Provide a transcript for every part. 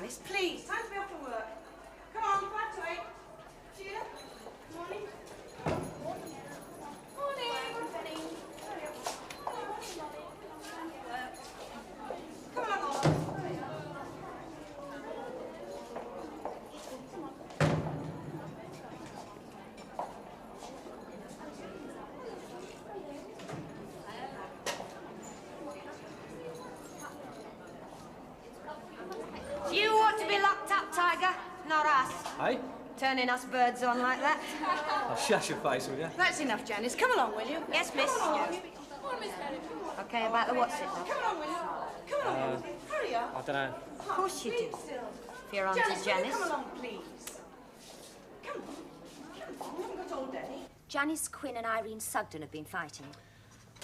Janice, please. Time to be off to work. Come on, 5 to 8. Cheer. Morning. Morning. Come on, all. You ought to be locked up, Tiger, not us. Hey? Turning us birds on like that. Oh, shut your face, will you? That's enough, Janice. Come along, will you? Yes, miss. Okay, about the what's it, love? Come along, will you? Come along, hurry up. I don't know. Of course you do. If you're on to Janice. Come along, please. Come on. Come on, we haven't got all day. Janice Quinn and Irene Sugden have been fighting.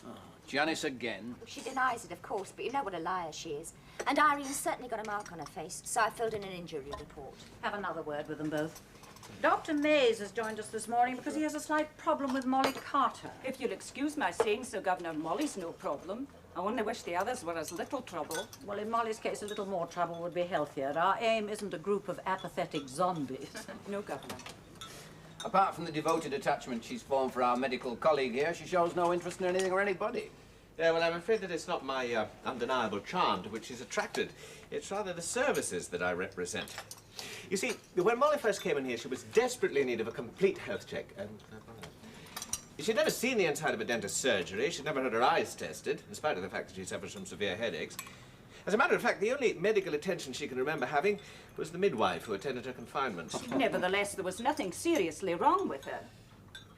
Oh, Janice again? She denies it, of course, but you know what a liar she is. And Irene's certainly got a mark on her face, so I filled in an injury report. Have another word with them both. Dr. Mays has joined us this morning because he has a slight problem with Molly Carter. If you'll excuse my saying so, Governor, Molly's no problem. I only wish the others were as little trouble. Well, in Molly's case, a little more trouble would be healthier. Our aim isn't a group of apathetic zombies. No, Governor. Apart from the devoted attachment she's formed for our medical colleague here, she shows no interest in anything or anybody. Yeah, well, I'm afraid that it's not my undeniable charm to which she's attracted. It's rather the services that I represent. You see, when Molly first came in here, she was desperately in need of a complete health check. And she'd never seen the inside of a dentist's surgery. She'd never had her eyes tested, in spite of the fact that she suffers from severe headaches. As a matter of fact, the only medical attention she can remember having was the midwife who attended her confinement. Nevertheless, there was nothing seriously wrong with her.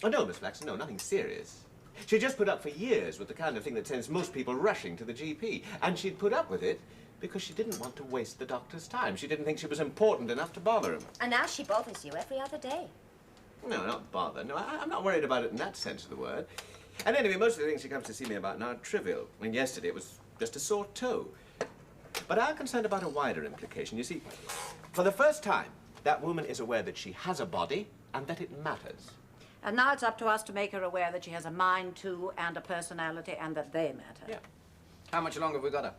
Oh, no, Miss Flaxen, no, nothing serious. She just put up for years with the kind of thing that sends most people rushing to the GP. And she'd put up with it because she didn't want to waste the doctor's time. She didn't think she was important enough to bother him. And now she bothers you every other day. No, not bother. No, I'm not worried about it in that sense of the word. And anyway, most of the things she comes to see me about now are trivial. I mean, yesterday it was just a sore toe. But I'm concerned about a wider implication. You see, for the first time, that woman is aware that she has a body and that it matters. And now it's up to us to make her aware that she has a mind, too, and a personality, and that they matter. Yeah. How much longer have we got her?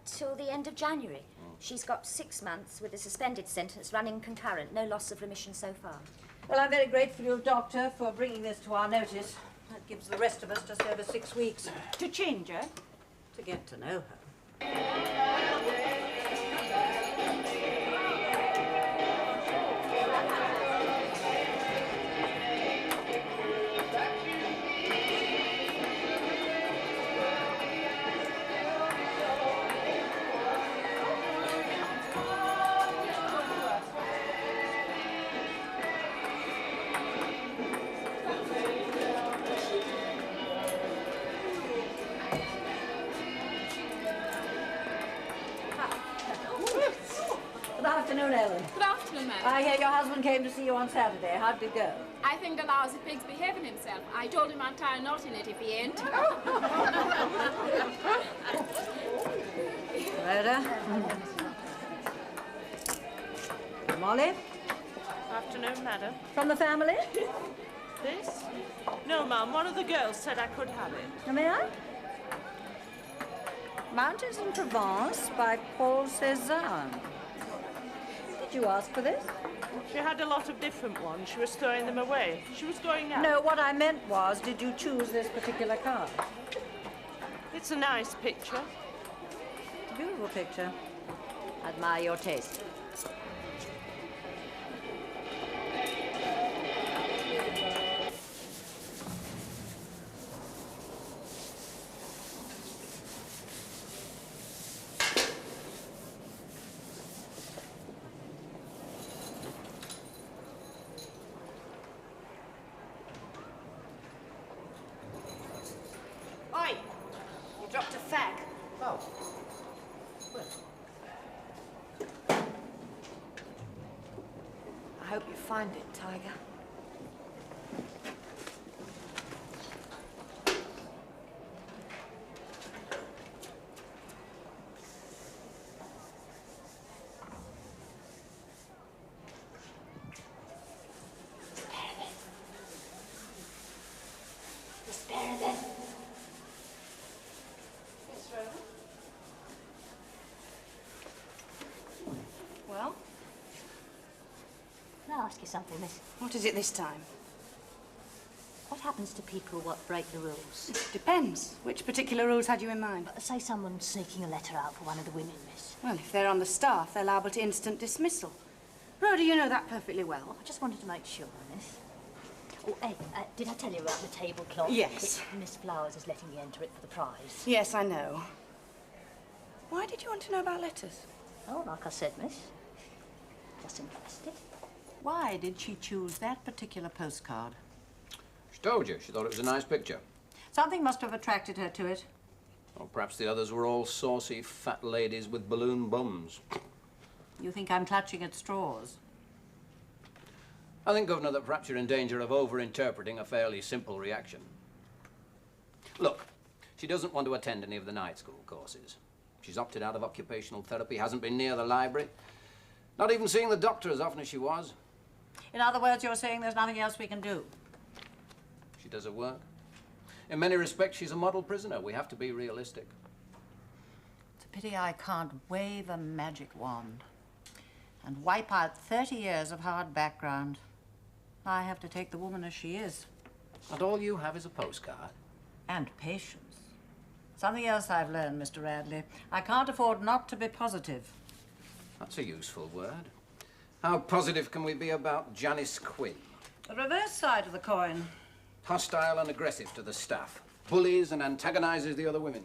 Till the end of January. She's got 6 months with a suspended sentence running concurrent. No loss of remission so far. Well, I'm very grateful to you, Doctor, for bringing this to our notice. That gives the rest of us just over 6 weeks. To change her? To get to know her. Good afternoon, Ellen. Good afternoon, ma'am. I hear your husband came to see you on Saturday. How'd it go? I think the lousy pig's behaving himself. I told him I'd tie a knot in it if he ain't. Rhoda? Molly? Afternoon, madam. From the family? This? No, ma'am. One of the girls said I could have it. May I? Mountains in Provence by Paul Cézanne. Did you ask for this? She had a lot of different ones. She was throwing them away. She was going out. No, what I meant was, did you choose this particular card? It's a nice picture. It's a beautiful picture. I admire your taste. Oi! You dropped a fag. Oh. I hope you find it, Tiger. ask you something, miss? What is it this time? What happens to people what break the rules? Depends. Which particular rules had you in mind? Say someone's sneaking a letter out for one of the women, miss. Well, if they're on the staff, they're liable to instant dismissal. Rhoda, you know that perfectly well. I just wanted to make sure, miss. Oh, hey, did I tell you about the tablecloth? Yes. Miss Flowers is letting me enter it for the prize. Yes, I know. Why did you want to know about letters? Oh, like I said, miss. Just interested. Why did she choose that particular postcard? She told you. She thought it was a nice picture. Something must have attracted her to it. Or perhaps the others were all saucy, fat ladies with balloon bums. You think I'm clutching at straws? I think, Governor, that perhaps you're in danger of over-interpreting a fairly simple reaction. Look, she doesn't want to attend any of the night school courses. She's opted out of occupational therapy, hasn't been near the library, not even seeing the doctor as often as she was. In other words, you're saying there's nothing else we can do? She does her work. In many respects, she's a model prisoner. We have to be realistic. It's a pity I can't wave a magic wand and wipe out 30 years of hard background. I have to take the woman as she is. And all you have is a postcard. And patience. Something else I've learned, Mr. Radley. I can't afford not to be positive. That's a useful word. How positive can we be about Janice Quinn? The reverse side of the coin. Hostile and aggressive to the staff. Bullies and antagonizes the other women.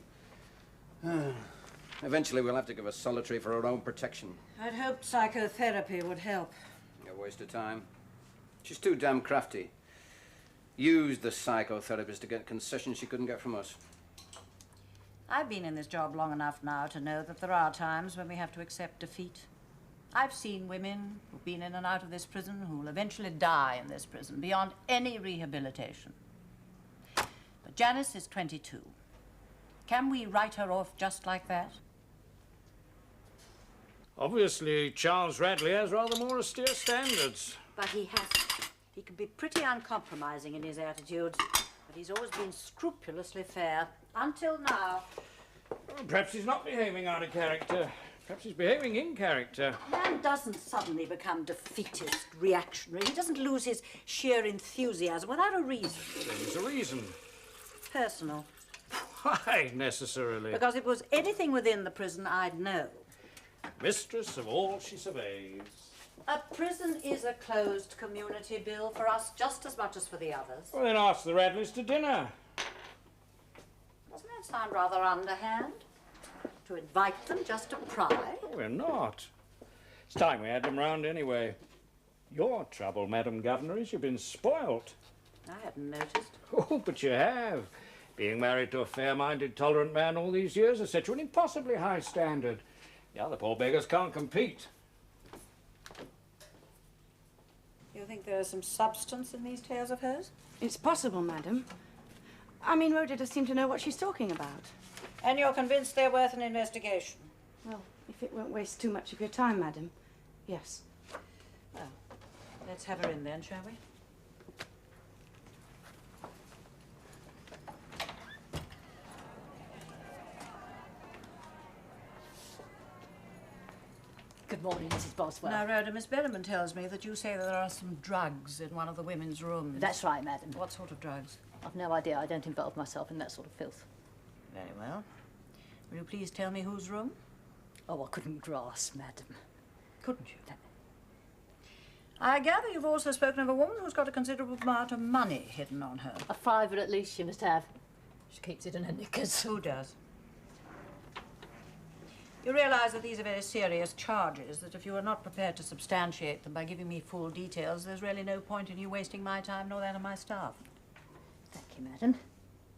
Eventually we'll have to give her solitary for her own protection. I'd hoped psychotherapy would help. A waste of time. She's too damn crafty. Used the psychotherapist to get concessions she couldn't get from us. I've been in this job long enough now to know that there are times when we have to accept defeat. I've seen women who've been in and out of this prison who will eventually die in this prison beyond any rehabilitation. But Janice is 22. Can we write her off just like that? Obviously, Charles Radley has rather more austere standards. But he can be pretty uncompromising in his attitudes. But he's always been scrupulously fair. Until now. Well, perhaps he's not behaving out of character. Perhaps he's behaving in character. Man doesn't suddenly become defeatist, reactionary. He doesn't lose his sheer enthusiasm without a reason. There's a reason. Personal. Why, necessarily? Because if it was anything within the prison, I'd know. Mistress of all she surveys. A prison is a closed community, Bill, for us just as much as for the others. Well, then ask the Radleys to dinner. Doesn't that sound rather underhand? To invite them just to pry? Oh, we're not. It's time we had them round anyway. Your trouble, Madam Governor, is you've been spoilt. I hadn't noticed. Oh, but you have. Being married to a fair-minded, tolerant man all these years has set you an impossibly high standard. The other poor beggars can't compete. You think there is some substance in these tales of hers? It's possible, madam. I mean, Rhoda does seem to know what she's talking about. And you're convinced they're worth an investigation? Well, if it won't waste too much of your time, madam, yes. Well, let's have her in then, shall we? Good morning, Mrs. Boswell. Now, Rhoda, Miss Berriman tells me that you say that there are some drugs in one of the women's rooms. That's right, madam. What sort of drugs? I've no idea. I don't involve myself in that sort of filth. Very well. Will you please tell me whose room? Oh, I couldn't grasp, madam. Couldn't you? I gather you've also spoken of a woman who's got a considerable amount of money hidden on her. A fiver at least she must have. She keeps it in her knickers. Who does? You realise that these are very serious charges, that if you are not prepared to substantiate them by giving me full details, there's really no point in you wasting my time nor that of my staff. Thank you, madam.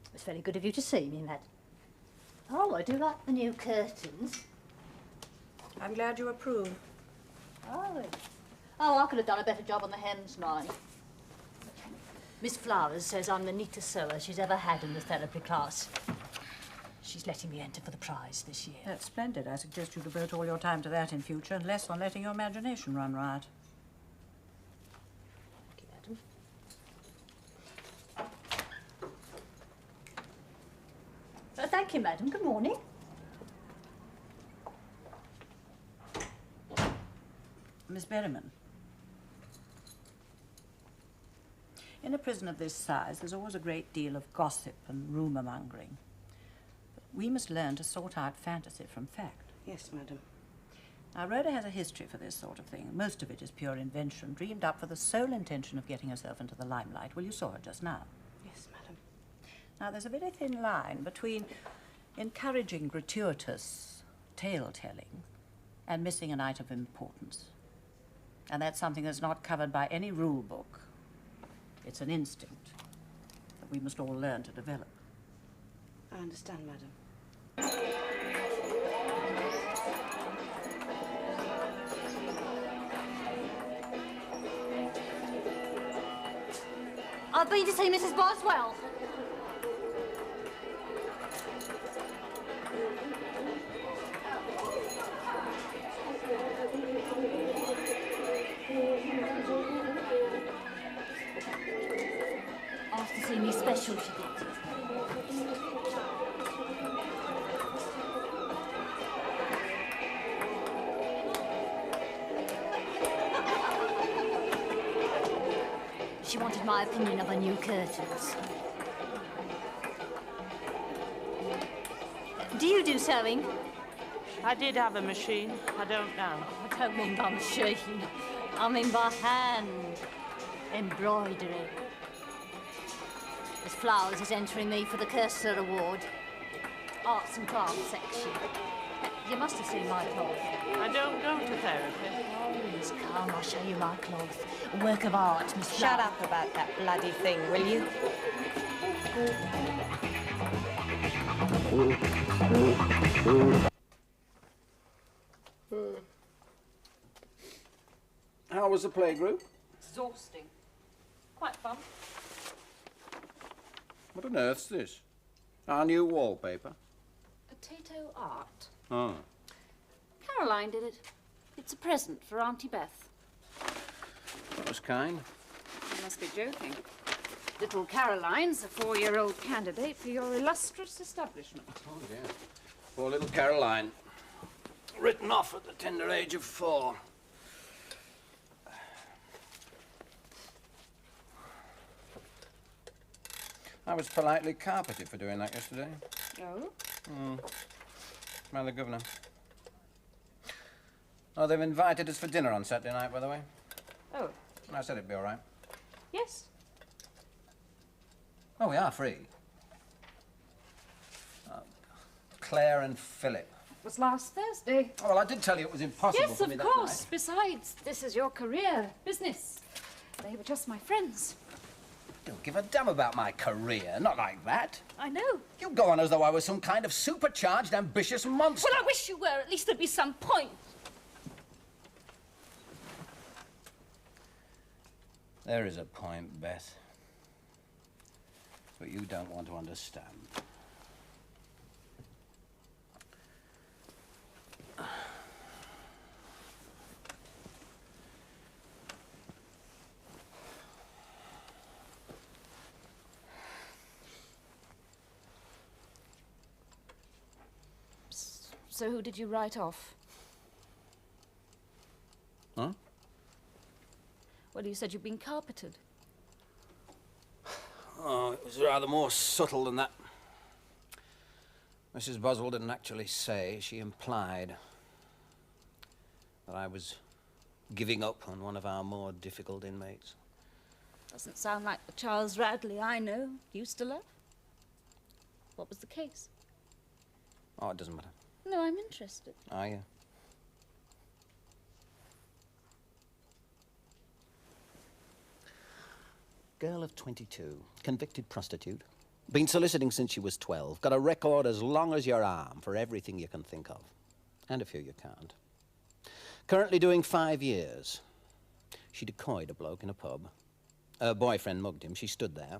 It was very good of you to see me, madam. Oh, I do like the new curtains. I'm glad you approve. Oh. Oh, I could have done a better job on the hems, mine. Miss Flowers says I'm the neatest sewer she's ever had in the therapy class. She's letting me enter for the prize this year. That's splendid. I suggest you devote all your time to that in future and less on letting your imagination run riot. Thank you, madam. Thank you, madam. Good morning. Miss Berriman, In a prison of this size, there's always a great deal of gossip and rumour-mongering. But we must learn to sort out fantasy from fact. Yes, madam. Now, Rhoda has a history for this sort of thing. Most of it is pure invention, dreamed up for the sole intention of getting herself into the limelight. Well, you saw her just now. Yes, madam. Now, there's a very thin line between encouraging gratuitous tale-telling and missing an item of importance. And that's something that's not covered by any rule book. It's an instinct that we must all learn to develop. I understand, madam. I've been to see Mrs. Boswell. Asked to see me special, she did. She wanted my opinion of her new curtains. Do you do sewing? I did have a machine. I don't now. I don't mean by machine. I mean by hand. Embroidery. Miss Flowers is entering me for the Cursor Award. Arts and Crafts section. You must have seen my cloth. I don't go to therapy. Oh, Miss, come, I'll show you my cloth. A work of art, Miss Flowers. Shut up about that bloody thing, will you? How was the playgroup? Exhausting. Quite fun. What on earth's this? Our new wallpaper? Potato art. Oh. Caroline did it. It's a present for Auntie Beth. That was kind. You must be joking. Little Caroline's a 4-year-old candidate for your illustrious establishment. Oh, dear. Poor little Caroline. Written off at the tender age of 4. I was politely carpeted for doing that yesterday. Oh? By the governor. Oh, they've invited us for dinner on Saturday night, by the way. Oh. I said it'd be all right. Yes. Oh, we are free. Claire and Philip. It was last Thursday. Oh, well, I did tell you it was impossible Yes, for me of that course. night. Besides, this is your career, business. They were just my friends. Don't give a damn about my career. Not like that. I know. You go on as though I was some kind of supercharged, ambitious monster. Well, I wish you were. At least there'd be some point. There is a point, Beth. But you don't want to understand. So who did you write off? Huh? Well, you said you'd been carpeted. Oh, it was rather more subtle than that. Mrs. Boswell didn't actually say. She implied that I was giving up on one of our more difficult inmates. Doesn't sound like the Charles Radley I know used to love. What was the case? Oh, it doesn't matter. No, I'm interested. Are you? Girl of 22, convicted prostitute. Been soliciting since she was 12. Got a record as long as your arm for everything you can think of. And a few you can't. Currently doing 5 years. She decoyed a bloke in a pub. Her boyfriend mugged him. She stood there.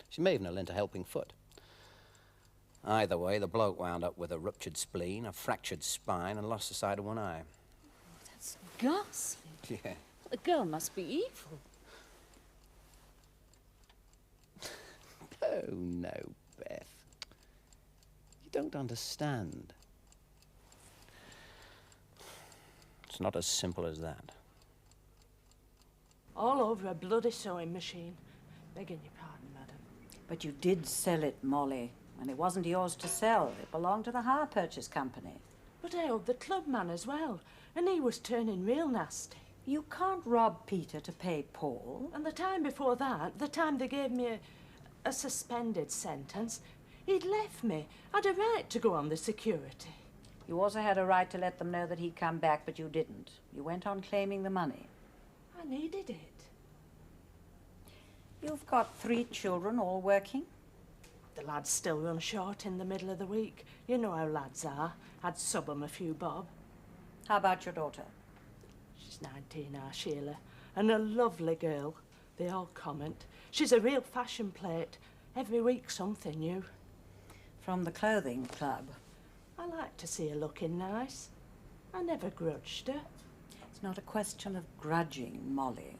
She may even have lent a helping foot. Either way, the bloke wound up with a ruptured spleen, a fractured spine, and lost the sight of one eye. That's ghastly. Yeah. The girl must be evil. Oh, no, Beth. You don't understand. It's not as simple as that. All over a bloody sewing machine. Begging your pardon, madam. But you did sell it, Molly. And it wasn't yours to sell. It belonged to the hire purchase company. But I owed the club man as well, and he was turning real nasty. You can't rob Peter to pay Paul. And the time before that, the time they gave me a suspended sentence, he'd left me. I'd a right to go on the security. You also had a right to let them know that he'd come back, but you didn't. You went on claiming the money. I needed it. You've got 3 children, all working? The lads still run short in the middle of the week. You know how lads are. I'd sub 'em a few bob. How about your daughter? She's 19 now, Sheila, and a lovely girl. They all comment. She's a real fashion plate. Every week something new. From the clothing club. I like to see her looking nice. I never grudged her. It's not a question of grudging, Molly.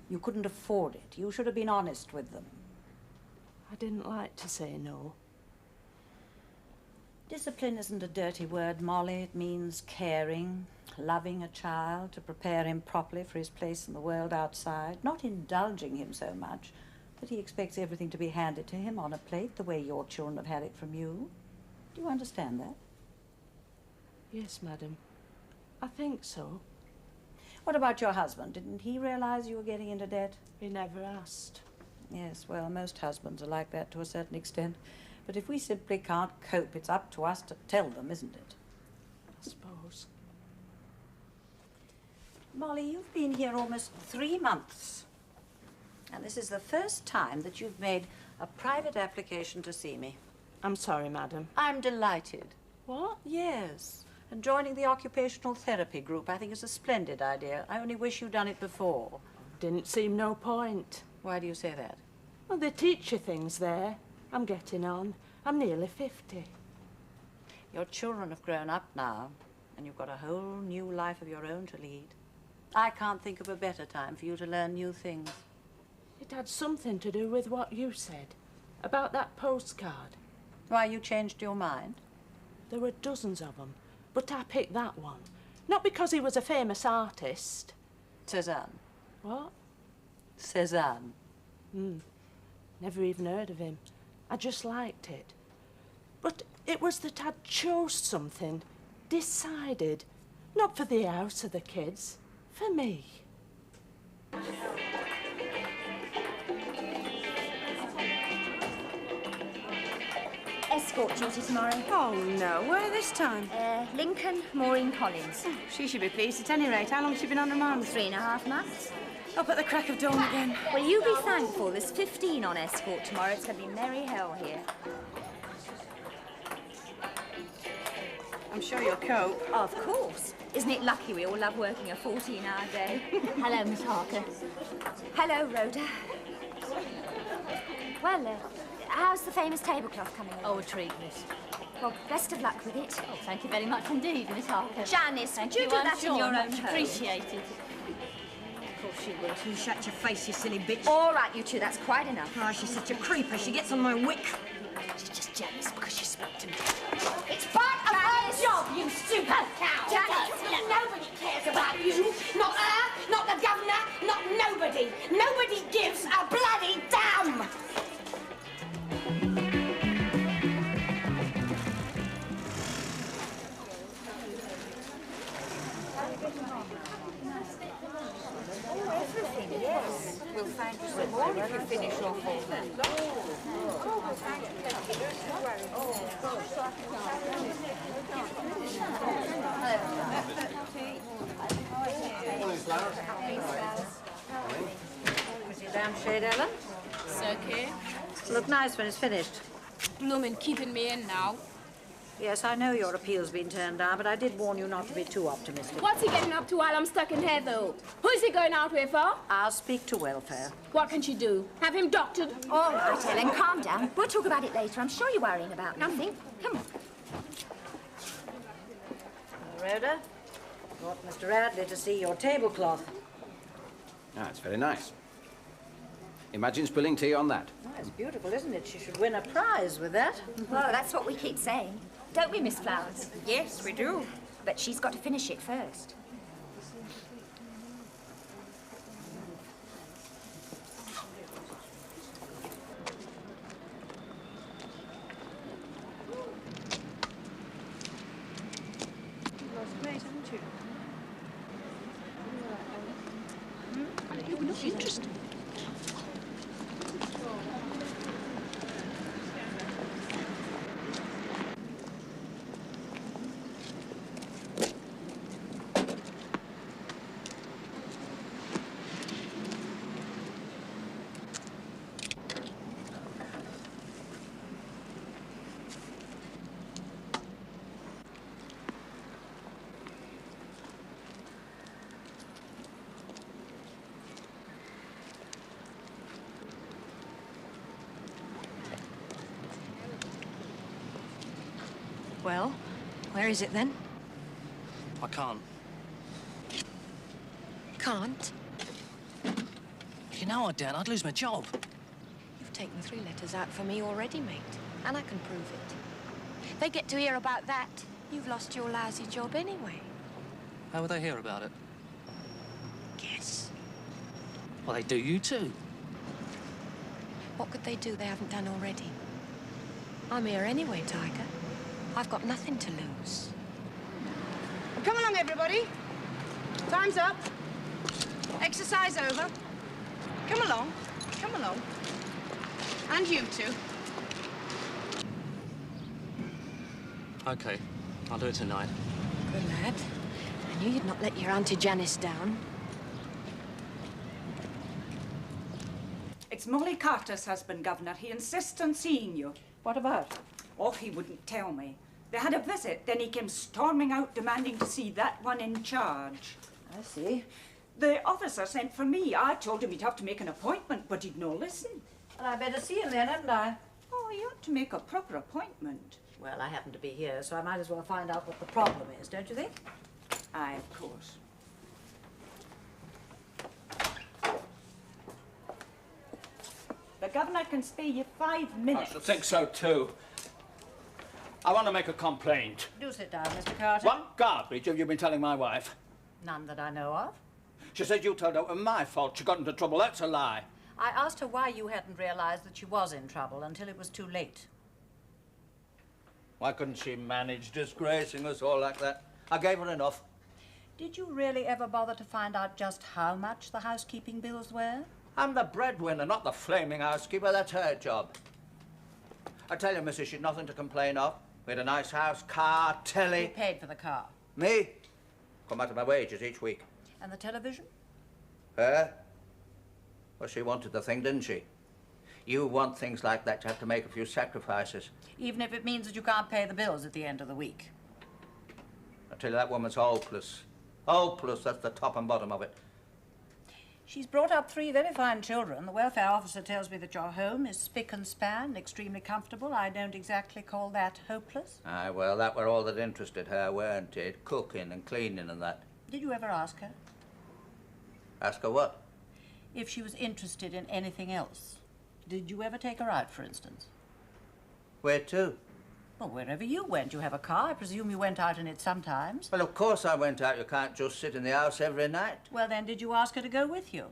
You couldn't afford it. You should have been honest with them. I didn't like to say no. Discipline isn't a dirty word, Molly. It means caring, loving a child to prepare him properly for his place in the world outside, not indulging him so much that he expects everything to be handed to him on a plate the way your children have had it from you. Do you understand that? Yes, madam. I think so. What about your husband? Didn't he realize you were getting into debt? He never asked. Yes, well, most husbands are like that to a certain extent. But if we simply can't cope, it's up to us to tell them, isn't it? I suppose. Molly, you've been here almost 3 months. And this is the first time that you've made a private application to see me. I'm sorry, madam. I'm delighted. What? Yes. And joining the occupational therapy group, I think, is a splendid idea. I only wish you'd done it before. Didn't seem no point. Why do you say that? Well, they teach you things there. I'm getting on. I'm nearly 50. Your children have grown up now, and you've got a whole new life of your own to lead. I can't think of a better time for you to learn new things. It had something to do with what you said about that postcard. Why, you changed your mind? There were dozens of them, but I picked that one. Not because he was a famous artist. Cézanne. What? Cézanne. Never even heard of him. I just liked it. But it was that I'd chose something, decided, not for the house or the kids, for me. Escort duty tomorrow. Oh, no. Where this time? Lincoln, Maureen Collins. Oh, she should be pleased at any rate. How long has she been on remand? 3.5 months. Up at the crack of dawn again. Well, you be thankful. There's 15 on escort tomorrow. It's going to be merry hell here. I'm sure you'll cope. Of course. Isn't it lucky we all love working a 14-hour day? Hello, Miss Harker. Hello, Rhoda. Well, how's the famous tablecloth coming along? Oh, a treat, miss. Well, best of luck with it. Oh, thank you very much indeed, Miss Harker. Janice, Thank would you do I'm that sure. in your own Much home? appreciated. Of course she will. You shut your face, you silly bitch. All right, you two, that's quite enough. Oh, she's such a creeper. She gets on my wick. She's just jealous because she spoke to me. It's part of her job, you stupid cow! Janice, nobody cares about you. Not her, not the governor, not nobody. Nobody gives a bloody damn! everything, yes. We'll find you some more if you finish off all that. Was your lampshade, Ellen? It's okay. Look nice when it's finished. Bloomin' keeping me in now. Yes, I know your appeal's been turned down, but I did warn you not to be too optimistic. What's he getting up to while I'm stuck in here, though? Who's he going out with for? I'll speak to welfare. What can she do? Have him doctored? All right, Ellen, calm down. We'll talk about it later. I'm sure you're worrying about nothing. Come on. Rhoda, brought Mr. Radley to see your tablecloth. Ah, it's very nice. Imagine spilling tea on that. Oh, it's beautiful, isn't it? She should win a prize with that. Well, that's what we keep saying. Don't we, Miss Flowers? Yes, we do. But she's got to finish it first. Well, where is it then? I can't. Can't? You know I daren't. I'd lose my job. You've taken 3 letters out for me already, mate. And I can prove it. They get to hear about that, you've lost your lousy job anyway. How would they hear about it? Guess. Well, they do you too. What could they do they haven't done already? I'm here anyway, Tiger. I've got nothing to lose. Come along, everybody. Time's up. Exercise over. Come along. Come along. And you two. OK. I'll do it tonight. Good lad. I knew you'd not let your Auntie Janice down. It's Molly Carter's husband, Governor. He insists on seeing you. What about? Oh, he wouldn't tell me. They had a visit, then he came storming out demanding to see that one in charge. I see. The officer sent for me. I told him he'd have to make an appointment, but he'd no listen. Well, I better see him then, hadn't I? Oh, you ought to make a proper appointment. Well, I happen to be here, so I might as well find out what the problem is, don't you think? Aye, of course. The governor can spare you 5 minutes. I should think so too. I want to make a complaint. Do sit down, Mr. Carter. What garbage have you been telling my wife? None that I know of. She said you told her it was my fault. She got into trouble. That's a lie. I asked her why you hadn't realized that she was in trouble until it was too late. Why couldn't she manage disgracing us all like that? I gave her enough. Did you really ever bother to find out just how much the housekeeping bills were? I'm the breadwinner, not the flaming housekeeper. That's her job. I tell you, missus, she'd nothing to complain of. We had a nice house, car, telly. You paid for the car. Me? Come out of my wages each week. And the television? Her? Well, she wanted the thing, didn't she? You want things like that, you have to make a few sacrifices. Even if it means that you can't pay the bills at the end of the week. I tell you, that woman's hopeless. Hopeless, that's the top and bottom of it. She's brought up 3 very fine children. The welfare officer tells me that your home is spick and span, extremely comfortable. I don't exactly call that hopeless. Aye, well, that were all that interested her, weren't it? Cooking and cleaning and that. Did you ever ask her? Ask her what? If she was interested in anything else. Did you ever take her out, for instance? Where to? Well, wherever you went. You have a car. I presume you went out in it sometimes. Well, of course I went out. You can't just sit in the house every night. Well, then, did you ask her to go with you?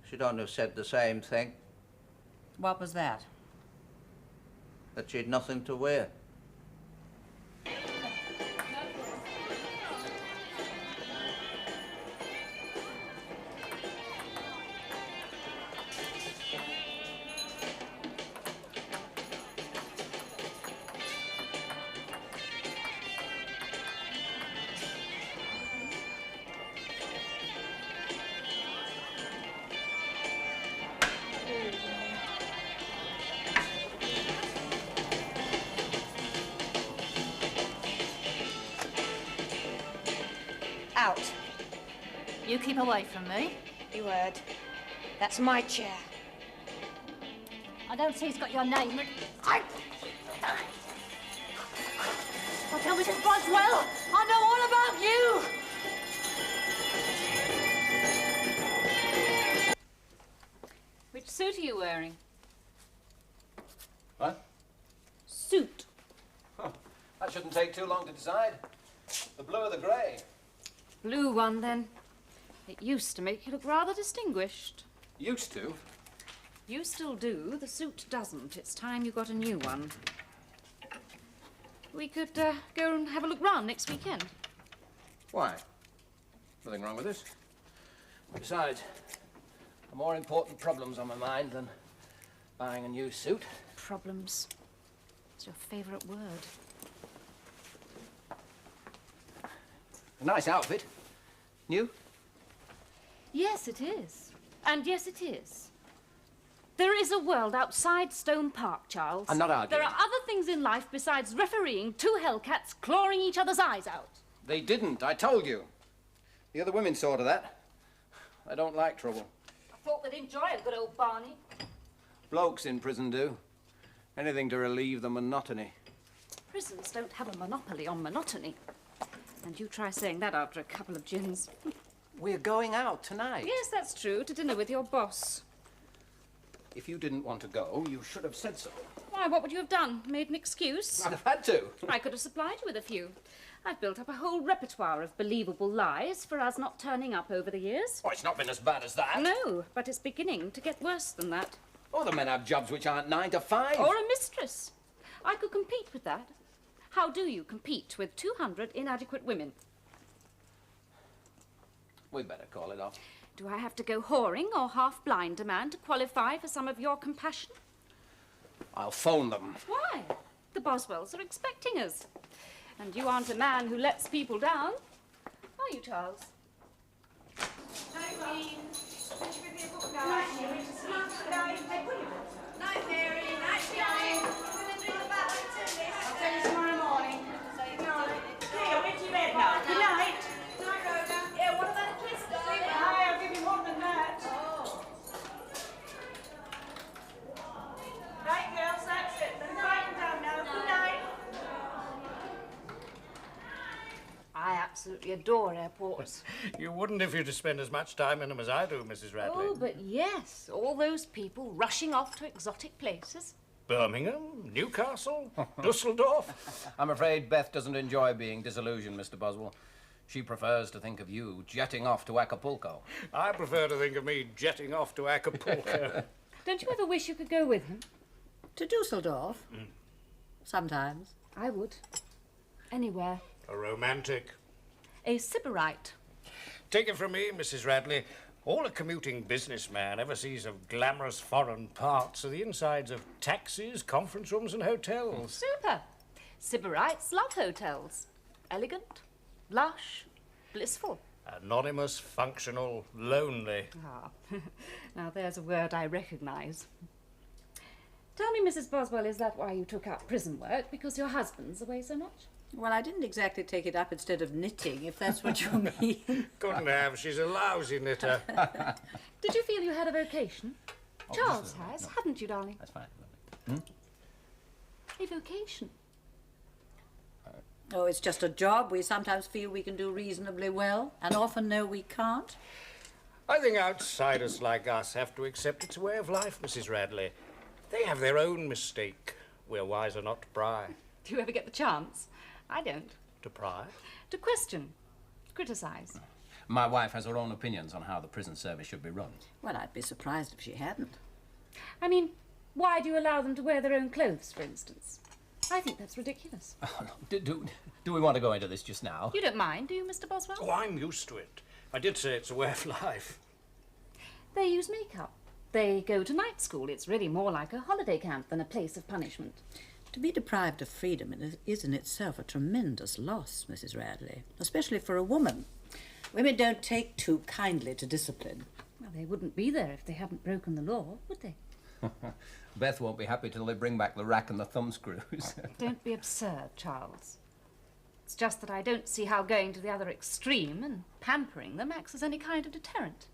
She'd only have said the same thing. What was that? That she'd nothing to wear. Out. You keep away from me. You heard. That's my chair. I don't see it's got your name. I tell Mrs. Boswell, I know all about you. Which suit are you wearing? What? Suit. That shouldn't take too long to decide. The blue or the grey? Blue one, then. It used to make you look rather distinguished. Used to? You still do. The suit doesn't. It's time you got a new one. We could go and have a look round next weekend. Why? Nothing wrong with this. Besides, there are more important problems on my mind than buying a new suit. Problems. It's your favourite word. A nice outfit. New? Yes, it is. And yes, it is. There is a world outside Stone Park, Charles. I'm not arguing. There are other things in life besides refereeing 2 hellcats clawing each other's eyes out. They didn't, I told you. The other women saw to that. I don't like trouble. I thought they'd enjoy it, good old Barney. Blokes in prison do. Anything to relieve the monotony. Prisons don't have a monopoly on monotony. And you try saying that after a couple of gins. We're going out tonight. Yes, that's true, to dinner with your boss. If you didn't want to go, you should have said so. Why, what would you have done? Made an excuse? I'd have had to. I could have supplied you with a few. I've built up a whole repertoire of believable lies for us not turning up over the years. Oh, it's not been as bad as that. No, but it's beginning to get worse than that. Oh, the men have jobs which aren't 9 to 5. Or a mistress. I could compete with that. How do you compete with 200 inadequate women? We'd better call it off. Do I have to go whoring or half-blind a man to qualify for some of your compassion? I'll phone them. Why? The Boswells are expecting us. And you aren't a man who lets people down. Are you, Charles? Night, Queen. Finish with your book now. Night, Mary. Night, Jane. I'll tell you tomorrow morning. Cleo, into your bed now. Good night. Night, Rhoda. Yeah, what about a kiss, darling? I'll give you more than that. Oh. Right, girls, that's it. Let's quieten down now. Good night. I absolutely adore airports. You wouldn't if you to spend as much time in them as I do, Mrs. Radley. Oh, but yes, all those people rushing off to exotic places. Birmingham, Newcastle, Dusseldorf. I'm afraid Beth doesn't enjoy being disillusioned, Mr. Boswell. She prefers to think of you jetting off to Acapulco. I prefer to think of me jetting off to Acapulco. Don't you ever wish you could go with him? To Dusseldorf? Sometimes. I would. Anywhere. A romantic. A sybarite. Take it from me, Mrs. Radley. All a commuting businessman ever sees of glamorous foreign parts are the insides of taxis, conference rooms and hotels. Super. Sybarites love hotels. Elegant, lush, blissful. Anonymous, functional, lonely. Ah, now there's a word I recognise. Tell me, Mrs. Boswell, is that why you took up prison work? Because your husband's away so much? Well, I didn't exactly take it up instead of knitting, if that's what you mean. Couldn't have. She's a lousy knitter. Did you feel you had a vocation? Oh, Charles has, hadn't you, darling? That's fine. A vocation. Oh, it's just a job we sometimes feel we can do reasonably well, and often know we can't. I think outsiders like us have to accept it's a way of life, Mrs. Radley. They have their own mistake. We're wiser not to pry. Do you ever get the chance? I don't. To pry? To question, criticise. My wife has her own opinions on how the prison service should be run. Well, I'd be surprised if she hadn't. I mean, why do you allow them to wear their own clothes, for instance? I think that's ridiculous. Oh, no. Do we want to go into this just now? You don't mind, do you, Mr. Boswell? Oh, I'm used to it. I did say it's a way of life. They use makeup. They go to night school. It's really more like a holiday camp than a place of punishment. To be deprived of freedom is in itself a tremendous loss, Mrs. Radley, especially for a woman. Women don't take too kindly to discipline. Well, they wouldn't be there if they hadn't broken the law, would they? Beth won't be happy till they bring back the rack and the thumbscrews. Don't be absurd, Charles. It's just that I don't see how going to the other extreme and pampering them acts as any kind of deterrent.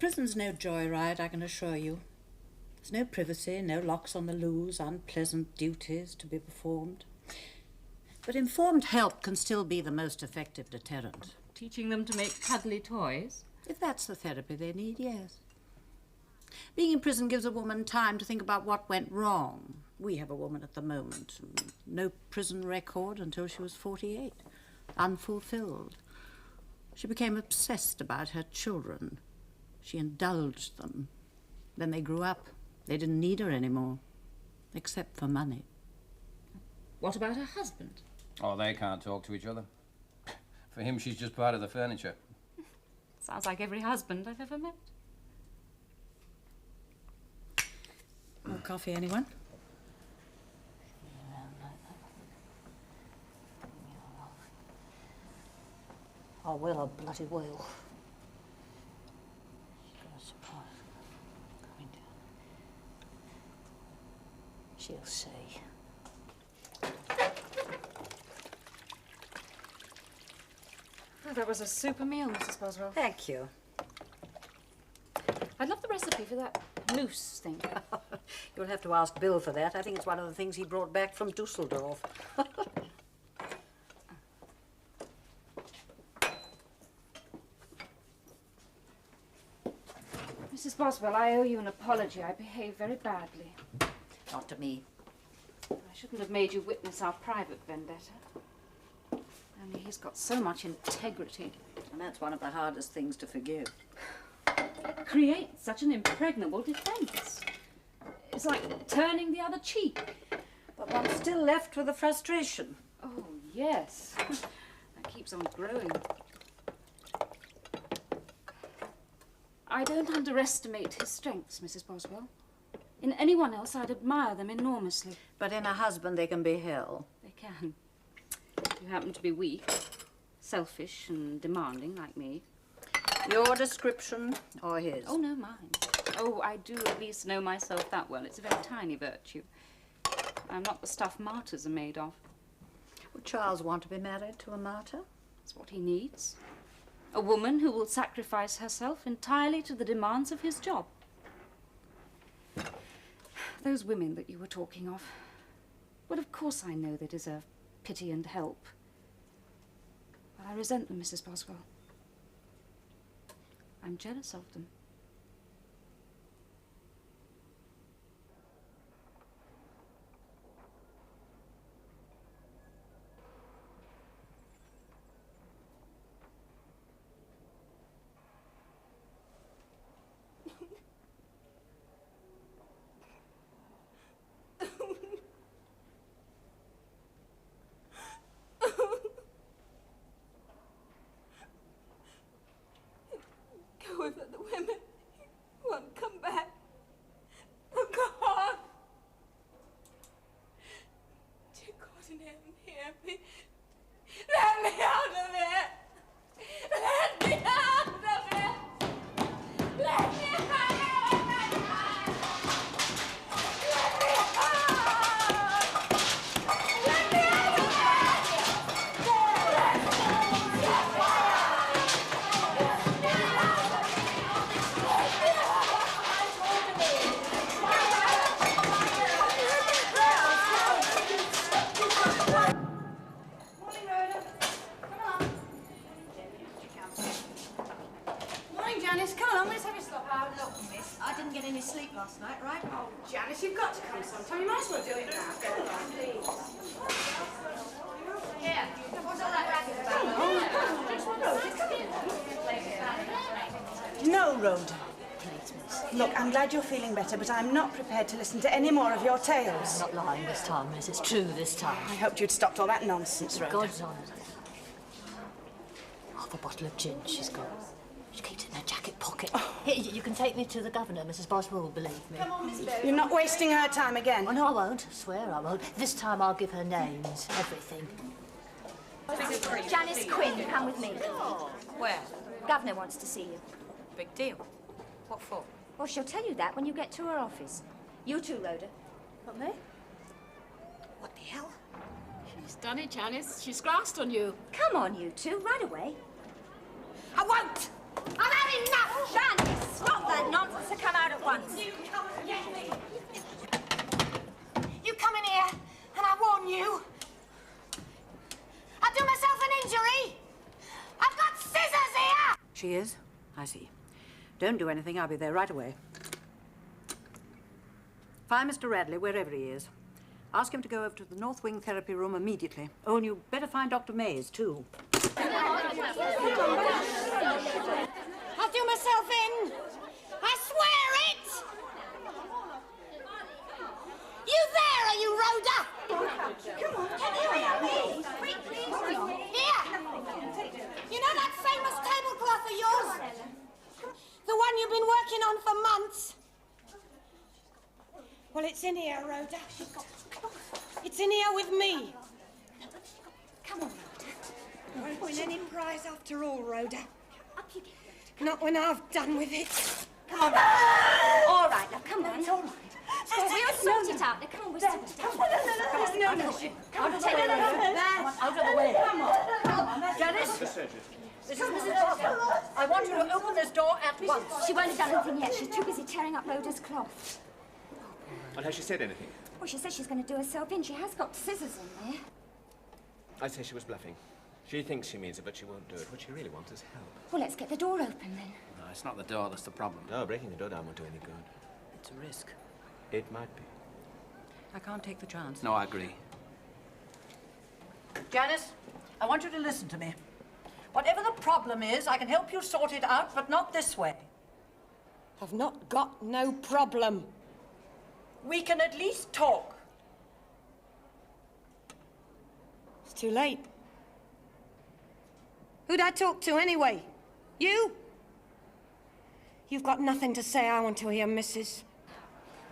Prison's no joyride, I can assure you. There's no privacy, no locks on the loose, unpleasant duties to be performed. But informed help can still be the most effective deterrent. Teaching them to make cuddly toys? If that's the therapy they need, yes. Being in prison gives a woman time to think about what went wrong. We have a woman at the moment. No prison record until she was 48. Unfulfilled. She became obsessed about her children. She indulged them. Then they grew up. They didn't need her anymore, except for money. What about her husband? Oh, they can't talk to each other. For him, she's just part of the furniture. Sounds like every husband I've ever met. More coffee, anyone? I will, I bloody will. Got a surprise coming down. She'll see. Oh, that was a super meal, Mrs. Boswell. Thank you. I'd love the recipe for that mousse thing. You'll have to ask Bill for that. I think it's one of the things he brought back from Dusseldorf. Mrs. Boswell, I owe you an apology. I behaved very badly. Not to me. I shouldn't have made you witness our private vendetta. Only he's got so much integrity. And that's one of the hardest things to forgive. It creates such an impregnable defense. It's like turning the other cheek. But one's still left with the frustration. Oh, yes. That keeps on growing. I don't underestimate his strengths, Mrs. Boswell. In anyone else, I'd admire them enormously. But in a husband, they can be hell. They can. If you happen to be weak, selfish and demanding like me. Your description or his? Oh, no, mine. Oh, I do at least know myself that well. It's a very tiny virtue. I'm not the stuff martyrs are made of. Would Charles want to be married to a martyr? That's what he needs. A woman who will sacrifice herself entirely to the demands of his job. Those women that you were talking of, well, of course I know they deserve pity and help. But I resent them, Mrs. Boswell. I'm jealous of them. Go with other women. He won't come back. Oh, God. Dear God in heaven, hear me. Let me out of it. Let me out of it. Let me out of it. Get any sleep last night, right? Oh, Janice, you've got to come sometime. You might as well do it now. Come on, please. Here, what's all that racket about? No, Rhoda. Look, I'm glad you're feeling better, but I'm not prepared to listen to any more of your tales. I'm not lying this time, Miss. It's true this time. I hoped you'd stopped all that nonsense, Rhoda. God's honour. Half a bottle of gin she's got. She keeps it in her jacket pocket. Oh. Here, you can take me to the governor. Mrs. Boswell will believe me. Come on, Miss Bell. You're not wasting her time again. Oh, no, I won't. I swear I won't. This time I'll give her names, everything. Janice Quinn, come with me. Oh, where? Governor wants to see you. Big deal. What for? Well, she'll tell you that when you get to her office. You too, Rhoda. Not me? What the hell? She's done it, Janice. She's grasped on you. Come on, you two, right away. I won't. I've had enough. Janice, stop that nonsense and come out at once. You come and get me. You come in here and I warn you. I'll do myself an injury. I've got scissors here. She is? I see. Don't do anything. I'll be there right away. Find Mr. Radley wherever he is. Ask him to go over to the North Wing therapy room immediately. Oh, and you better find Dr. Mays, too. I'll do myself in. I swear it. You there, are you, Rhoda? Come on, can you hear me? Quick, please. Here. You know that famous tablecloth of yours? The one you've been working on for months? Well, it's in here, Rhoda. It's in here with me. Come on, Rhoda. I won't win any prize after all, Rhoda. Not when I've done with it. Come on. All right, now, come on. It's all right. We'll sort it out. Now, come on, we'll sort it out. No. I'll take it Out of the way. Come on. Janice? This is Mrs. Boswell. I want you to open this door at once. She won't have done anything yet. She's too busy tearing up Rhoda's cloth. And has she said anything? Well, she says she's going to do herself in. She has got scissors in there. I'd say she was bluffing. She thinks she means it, but she won't do it. What she really wants is help. Well, let's get the door open then. No, it's not the door that's the problem. No, breaking the door down won't do any good. It's a risk. It might be. I can't take the chance. No, I agree. Janice, I want you to listen to me. Whatever the problem is, I can help you sort it out, but not this way. I've not got no problem. We can at least talk. It's too late. Who'd I talk to anyway? You? You've got nothing to say I want to hear, missus.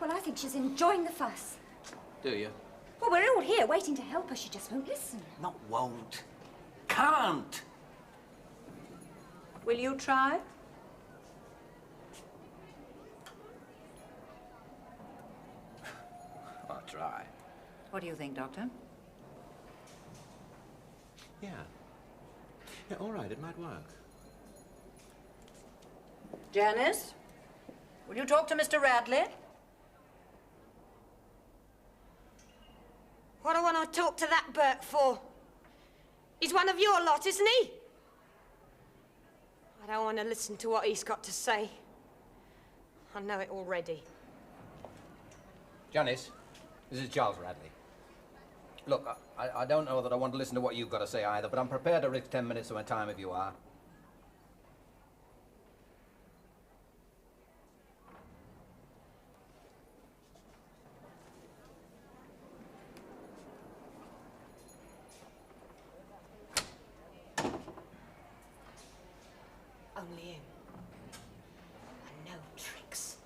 Well, I think she's enjoying the fuss. Do you? Well, we're all here waiting to help her. She just won't listen. Not won't. Can't. Will you try? I'll try. What do you think, Doctor? Yeah. Yeah, all right, it might work. Janice, will you talk to Mr. Radley? What do I want to talk to that Burke for? He's one of your lot, isn't he? I don't want to listen to what he's got to say. I know it already. Janice, this is Charles Radley. Look, I don't know that I want to listen to what you've got to say either, but I'm prepared to risk 10 minutes of my time if you are. Only him. And no tricks.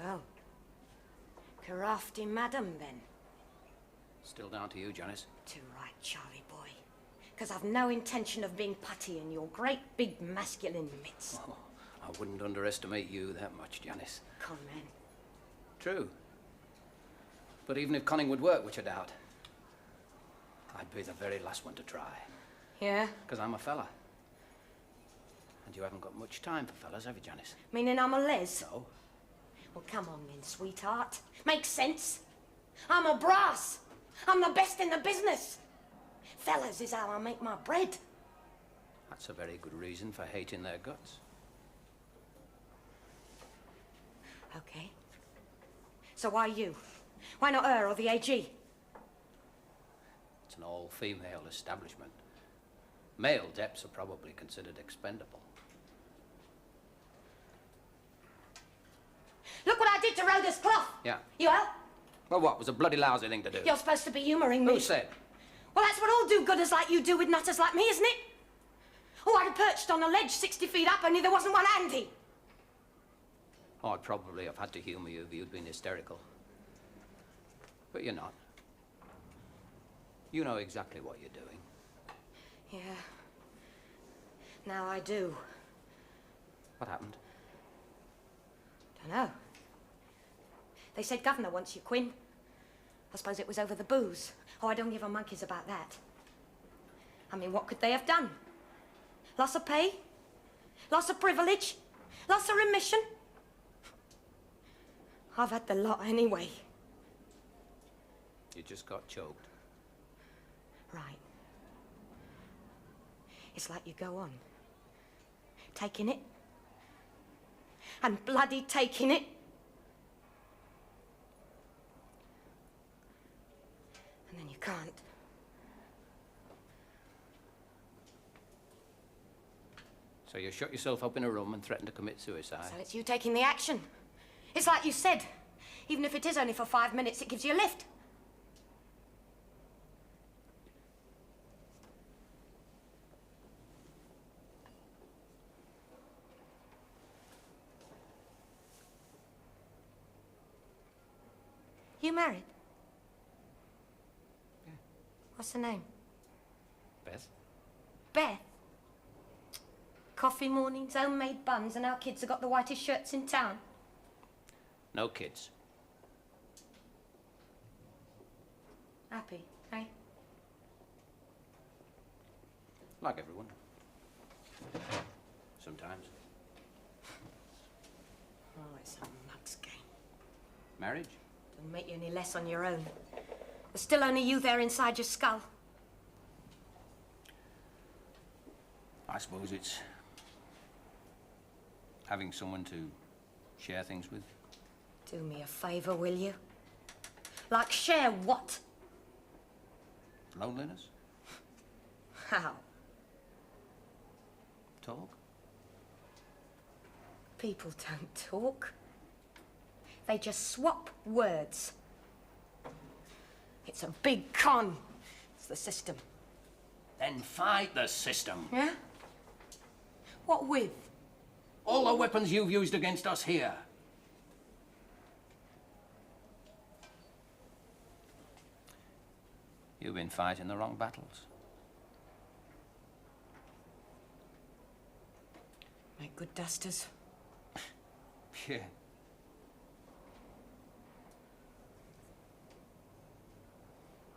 Well, crafty madam, then. Still down to you, Janice. Too right, Charlie boy. Because I've no intention of being putty in your great big masculine mitts. Oh, I wouldn't underestimate you that much, Janice. Con man. True. But even if conning would work, which I doubt, I'd be the very last one to try. Yeah? Because I'm a fella. And you haven't got much time for fellas, have you, Janice? Meaning I'm a les? No. Well, come on then, sweetheart. Makes sense. I'm a brass. I'm the best in the business. Fellas is how I make my bread. That's a very good reason for hating their guts. Okay. So why you? Why not her or the AG? It's an all-female establishment. Male deps are probably considered expendable. Look what I did to Rhoda's cloth. Yeah. You are? Well, what? It was a bloody lousy thing to do. You're supposed to be humouring me. Who said? Well, that's what all do-gooders like you do with nutters like me, isn't it? Oh, I'd have perched on a ledge 60 feet up, only there wasn't one handy. Oh, I'd probably have had to humour you if you'd been hysterical. But you're not. You know exactly what you're doing. Yeah. Now I do. What happened? Dunno. They said Governor wants you, Quinn. I suppose it was over the booze. Oh, I don't give a monkeys about that. I mean, what could they have done? Loss of pay? Loss of privilege? Loss of remission? I've had the lot anyway. You just got choked. Right. It's like you go on. Taking it. And bloody taking it. And then you can't. So you shut yourself up in a room and threatened to commit suicide? So it's you taking the action. It's like you said. Even if it is only for 5 minutes, it gives you a lift. You married? Yeah. What's the name? Beth? Beth? Coffee mornings, homemade buns, and our kids have got the whitest shirts in town. No kids. Happy, eh? Like everyone. Sometimes. Oh, it's a mug's game. Marriage? Doesn't make you any less on your own. There's still only you there inside your skull. I suppose it's having someone to share things with. Do me a favour, will you? Like share what? Loneliness? How? Talk? People don't talk. They just swap words. It's a big con. It's the system. Then fight the system. Yeah? What with? All the weapons you've used against us here. You've been fighting the wrong battles. Make good dusters. Yeah.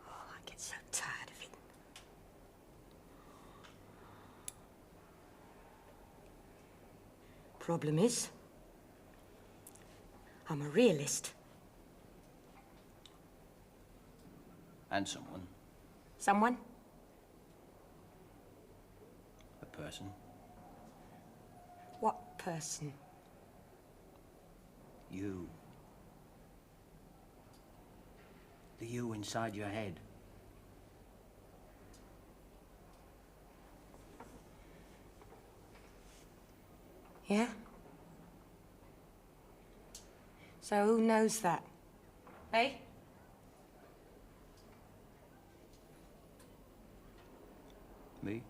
Oh, I get so tired of it. Problem is, I'm a realist. And someone. Someone? A person. What person? You. The you inside your head. Yeah? So who knows that? Eh? Me?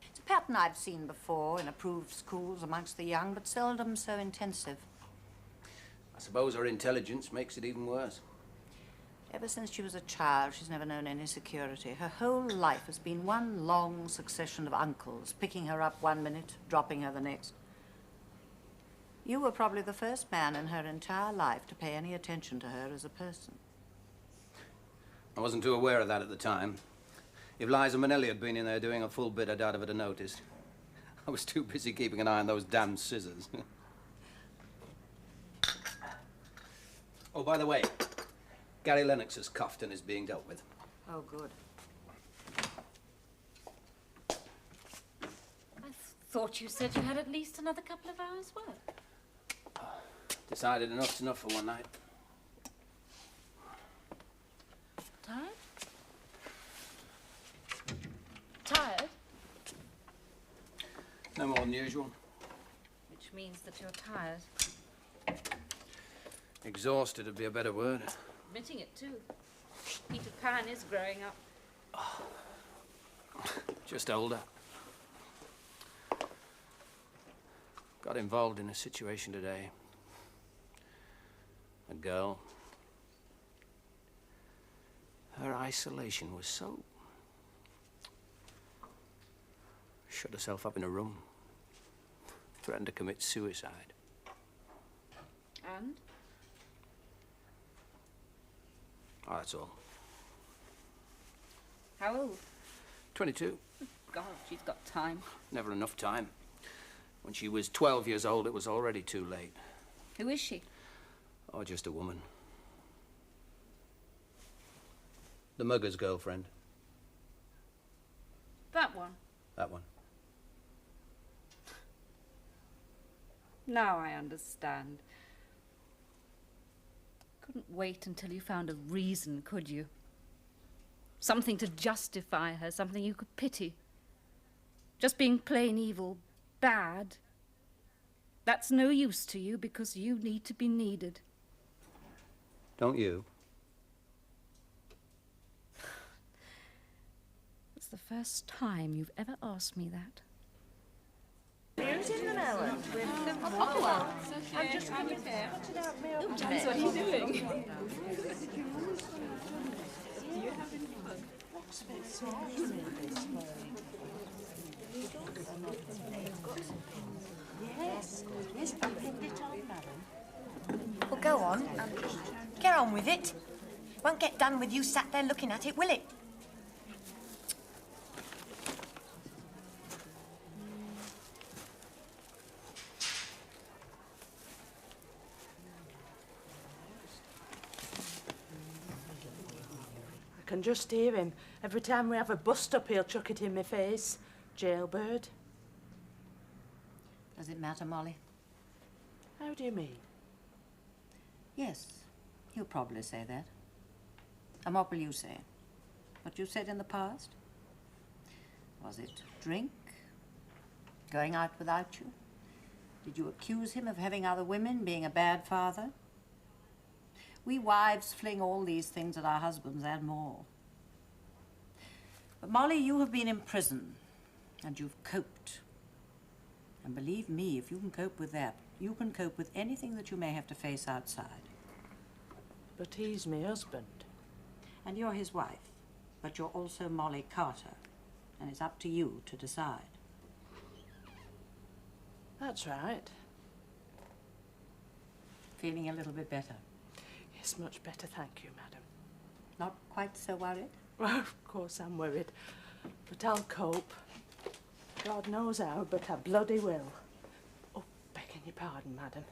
It's a pattern I've seen before in approved schools amongst the young, but seldom so intensive. I suppose her intelligence makes it even worse. Ever since she was a child, she's never known any security. Her whole life has been one long succession of uncles, picking her up one minute, dropping her the next. You were probably the first man in her entire life to pay any attention to her as a person. I wasn't too aware of that at the time. If Liza Minnelli had been in there doing a full bit, I doubt if I'd have noticed. I was too busy keeping an eye on those damn scissors. Oh, by the way, Gary Lennox is cuffed and is being dealt with. Oh, good. I thought you said you had at least another couple of hours' work. Decided enough's enough for one night. Tired? Tired? No more than usual. Which means that you're tired. Exhausted would be a better word. Admitting it, too. Peter Pan is growing up. Just older. Got involved in a situation today. A girl. Her isolation was so... Shut herself up in a room. Threatened to commit suicide. And? Oh, that's all. How old? 22. God, she's got time. Never enough time. When she was 12 years old, it was already too late. Who is she? Oh, just a woman. The mugger's girlfriend. That one. That one. Now I understand. Couldn't wait until you found a reason, could you? Something to justify her, something you could pity. Just being plain evil, bad. That's no use to you because you need to be needed. Don't you? It's the first time you've ever asked me that. Who's in the melon? I'm just coming there. What are you doing? Yes, I'll hand it on, madam. Well, go on. Get on with it. Won't get done with you sat there looking at it, will it? I can just hear him. Every time we have a bust-up, he'll chuck it in my face. Jailbird. Does it matter, Molly? How do you mean? Yes, he'll probably say that. And what will you say? What you said in the past? Was it drink? Going out without you? Did you accuse him of having other women, being a bad father? We wives fling all these things at our husbands and more. But Molly, you have been in prison, and you've coped. And believe me, if you can cope with that, you can cope with anything that you may have to face outside. But he's my husband. And you're his wife, but you're also Molly Carter, and it's up to you to decide. That's right. Feeling a little bit better? Yes, much better, thank you, madam. Not quite so worried? Well, of course I'm worried, but I'll cope. God knows how, but I bloody will. Oh, begging your pardon, madam.